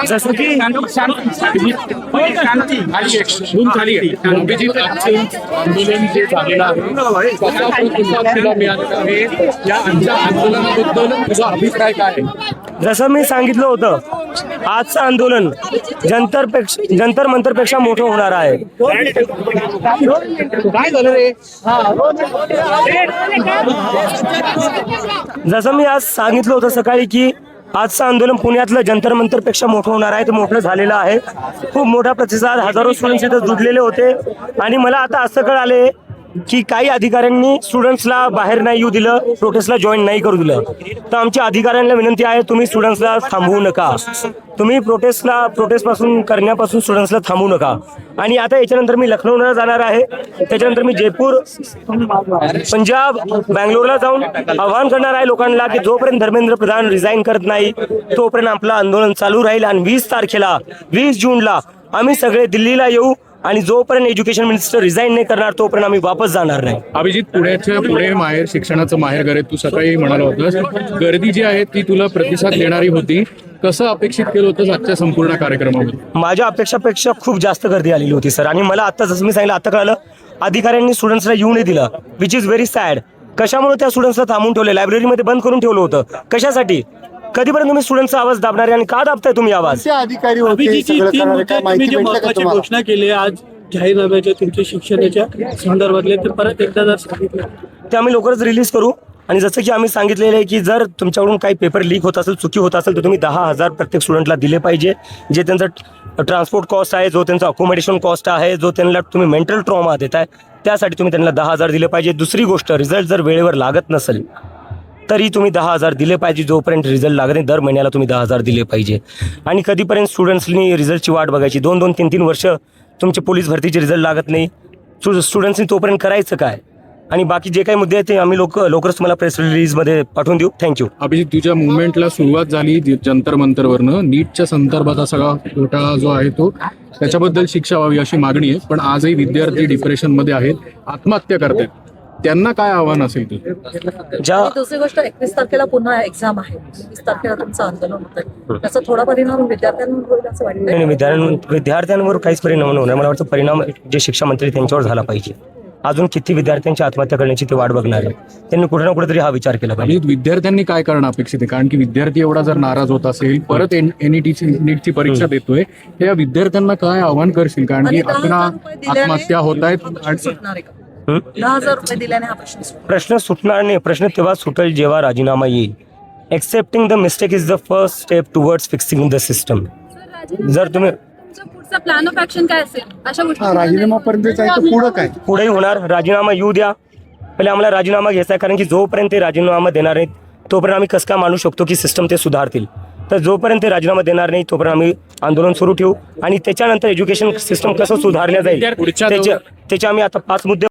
जसं की आंदोलन जे झालेलं आहे कसा प्रतिसाद तिला मिळालेला आहे या आंदोलनाबद्दल तुझा अभिप्राय काय आहे? जसं मी सांगितलं होतं, आजचं आंदोलन जंतर मंतरपेक्षा मोठं होणार आहे. काय झालं रे? जसं मी आज सांगितलं होतं सकाळी की आजचं आंदोलन पुण्यातलं जंतर मंतरपेक्षा मोठं होणार आहे. ते मोठं झालेलं आहे. खूप मोठा प्रतिसाद, हजारो स्टुडंट्स इथं जुडलेले होते. आणि मला आता असं कळाले की काही अधिकाऱ्यांनी स्टुडंट्सला बाहेर नाही येऊ दिलं, प्रोटेस्टला जॉईन नाही करू दिलं. तर आमच्या अधिकाऱ्यांना विनंती आहे, तुम्ही स्टुडंट्सला थांबवू नका. तुम्ही प्रोटेस्टपासून करण्यापासून स्टुडंट्सला थांबवू नका. आणि आता याच्यानंतर मी लखनौला जाणार आहे. त्याच्यानंतर मी जयपूर, पंजाब, बँगलोरला जाऊन आवाहन करणार आहे लोकांना की जोपर्यंत धर्मेंद्र प्रधान रिझाईन करत नाही तोपर्यंत आपलं आंदोलन चालू राहील. आणि 20 जूनला आम्ही सगळे दिल्लीला येऊ. आणि जोपर्यंत एज्युकेशन मिनिस्टर रिझाईन नाही करणार तोपर्यंत आम्ही वापस जाणार नाही. अभिजित, पुणे माहेर, शिक्षणाचं माहेर घर आहे. तू सकाळी म्हणाला होतास गर्दी जी आहे ती तुला प्रतिसाद देणारी होती. कसं अपेक्षित केलं होतं आजच्या संपूर्ण कार्यक्रमामध्ये? माझ्या अपेक्षापेक्षा खूप जास्त गर्दी आलेली होती सर. आणि मला आता जसं मी सांगितलं, आता कळलं अधिकाऱ्यांनी स्टुडंट्सला येऊ नाही दिलं, विच इज व्हेरी सॅड. कशामुळे त्या स्टुडंट्सला थांबून ठेवलं, लायब्ररीमध्ये बंद करून ठेवलं होतं? कशासाठी? कधीपर्यंत तुम्ही स्टुडंटचा आवाज दाबणार आणि का दाबताय तुम्ही आवाज? अधिकारी घोषणा केली आज जाहीरनाम्याच्या तुमच्या शिक्षणाच्या संदर्भातले, तर परत एकदा जर सांगितलं ते आम्ही लवकरच रिलीज करू. आणि जसं की आम्ही सांगितलेलं आहे की जर तुमच्याकडून काही पेपर लीक होत असेल, चुकी होत असेल, तर तुम्ही 10,000 प्रत्येक स्टुडंटला दिले पाहिजे. जे त्यांचं ट्रान्सपोर्ट कॉस्ट आहे, जो त्यांचा अकोमोडेशन कॉस्ट आहे, जो त्यांना तुम्ही मेंटल ट्रॉमा देताय, त्यासाठी तुम्ही त्यांना 10,000 दिले पाहिजे. दुसरी गोष्ट, रिझल्ट जर वेळेवर लागत नसेल तरी तुम्ही 10,000 दिले पाहिजे. जोपर्यंत रिझल्ट लागत नाही दर महिन्याला तुम्ही 10,000 दिले पाहिजे. आणि कधीपर्यंत स्टुडंट्सनी रिझल्टची वाट बघायची? 2-2, 3-3 वर्ष तुमचे पोलीस भरतीचे रिझल्ट लागत नाही. स्टुडंट्सनी तोपर्यंत करायचं काय? आणि बाकी जे काही मुद्दे आहेत ते आम्ही लवकरच तुम्हाला प्रेस रिलीजमध्ये पाठवून देऊ. थँक्यू. अभिजित, तुझ्या मुवमेंटला सुरुवात झाली जंतर मंतरवरनं. नीटच्या संदर्भात सगळा घोटाळा जो आहे तो, त्याच्याबद्दल शिक्षा व्हावी अशी मागणी आहे. पण आजही विद्यार्थी डिप्रेशनमध्ये आहेत, आत्महत्या करतात. त्यांना काय आव्हान असेल? दुसरी गोष्ट, 21 तारखेला पुन्हा एक्झाम आहे. 20 तारखेला तुमचं आंदोलन होतं, त्याचा थोडा परिणाम विद्यार्थ्यांवर होईल असं वाटतं? विद्यार्थ्यांवर काहीच परिणाम होणार. मला वाटतं परिणाम जे शिक्षा मंत्री त्यांच्यावर झाला पाहिजे. अजून किती विद्यार्थ्यांची आत्महत्या करण्याची ते वाट बघणार आहे. त्यांनी कुठे ना कुठेतरी हा विचार केला पाहिजे. विद्यार्थ्यांनी काय करणं अपेक्षित आहे? कारण की विद्यार्थी एवढा जर नाराज होत असेल, परत नीटची परीक्षा देतोय, या विद्यार्थ्यांना काय आव्हान करशील? कारण की 11 आत्महत्या होत आहेत. 10,000 रुपये दिल्याने हा प्रश्न सुटणार नाही. प्रश्न तेव्हा सुटेल जेव्हा राजीनामा येईल. Accepting the mistake is the first step towards fixing the system. जर तुम्ही प्लॅन ऑफ ऍक्शन काय असेल अशा गोष्टी? राजीनामापर्यंत जायचं, पुढं काय? पुढेही होणार. राजीनामा येऊ द्या. पहिले आम्हाला राजीनामा घ्यायचा आहे. कारण की जोपर्यंत ते राजीनामा देणार नाहीत तोपर्यंत आम्ही कसं काय मानू शकतो की सिस्टम ते सुधारतील? तर जोपर्यंत ते राजीनामा देणार नाही तोपर्यंत आम्ही आंदोलन सुरू ठेवू. आणि त्याच्यानंतर एज्युकेशन सिस्टम कसं सुधारलं जाईल त्याचे आम्ही आता 5 मुद्दे